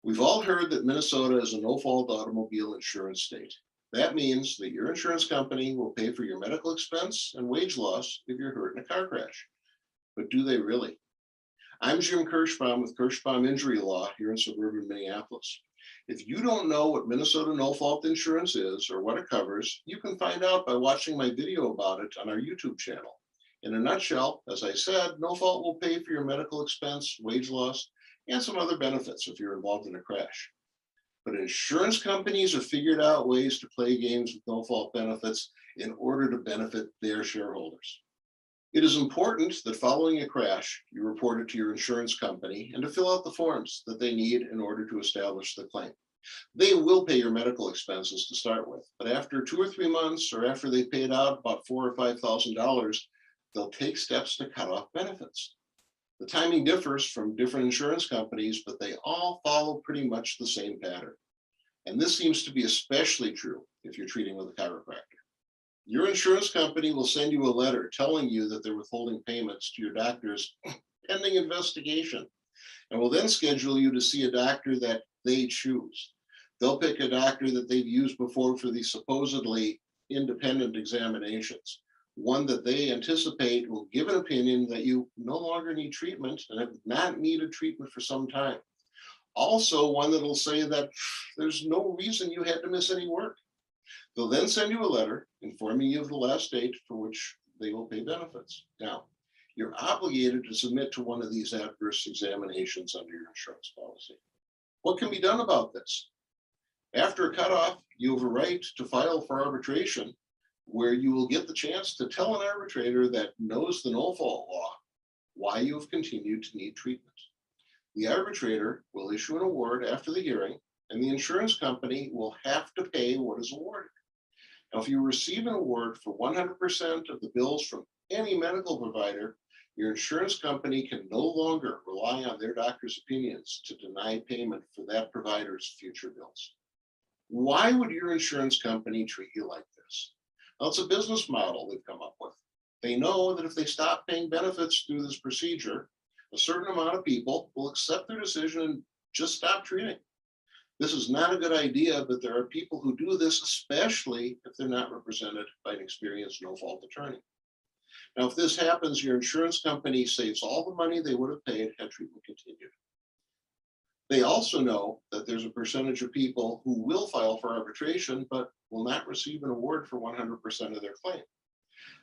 We've all heard that Minnesota is a no-fault automobile insurance state. That means that your insurance company will pay for your medical expense and wage loss if you're hurt in a car crash. But do they really? I'm Jim Kirschbaum with Kirschbaum Injury Law here in suburban Minneapolis. If you don't know what Minnesota no-fault insurance is or what it covers, you can find out by watching my video about it on our YouTube channel. In a nutshell, as I said, no-fault will pay for your medical expense, wage loss, and some other benefits if you're involved in a crash. But insurance companies have figured out ways to play games with no-fault benefits in order to benefit their shareholders. It is important that following a crash, you report it to your insurance company and to fill out the forms that they need in order to establish the claim. They will pay your medical expenses to start with, but after 2 or 3 months or after they paid out about $4,000 or $5,000, they'll take steps to cut off benefits. The timing differs from different insurance companies, but they all follow pretty much the same pattern. And this seems to be especially true if you're treating with a chiropractor. Your insurance company will send you a letter telling you that they're withholding payments to your doctors pending investigation, and will then schedule you to see a doctor that they choose. They'll pick a doctor that they've used before for these supposedly independent examinations, one that they anticipate will give an opinion that you no longer need treatment and have not needed treatment for some time. Also, one that will say that there's no reason you had to miss any work. They'll then send you a letter informing you of the last date for which they will pay benefits. Now, you're obligated to submit to one of these adverse examinations under your insurance policy. What can be done about this? After a cutoff, you have a right to file for arbitration, where you will get the chance to tell an arbitrator that knows the no-fault law why you have continued to need treatment. The arbitrator will issue an award after the hearing, and the insurance company will have to pay what is awarded. Now, if you receive an award for 100% of the bills from any medical provider, your insurance company can no longer rely on their doctor's opinions to deny payment for that provider's future bills. Why would your insurance company treat you like this? Well, it's a business model they've come up with. They know that if they stop paying benefits through this procedure, a certain amount of people will accept their decision and just stop treating. This is not a good idea, but there are people who do this, especially if they're not represented by an experienced no-fault attorney. Now, if this happens, your insurance company saves all the money they would have paid had treatment continued. They also know that there's a percentage of people who will file for arbitration, but will not receive an award for 100% of their claim.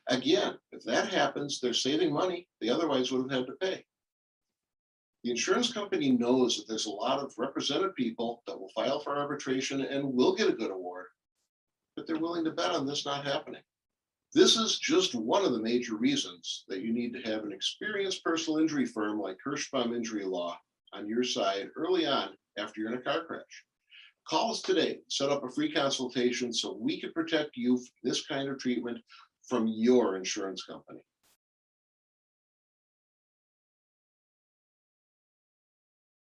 Again, if that happens, they're saving money they otherwise would have had to pay. The insurance company knows that there's a lot of represented people that will file for arbitration and will get a good award, but they're willing to bet on this not happening. This is just one of the major reasons that you need to have an experienced personal injury firm like Kirschbaum Injury Law on your side early on after you're in a car crash. Call us today, set up a free consultation so we can protect you from this kind of treatment from your insurance company.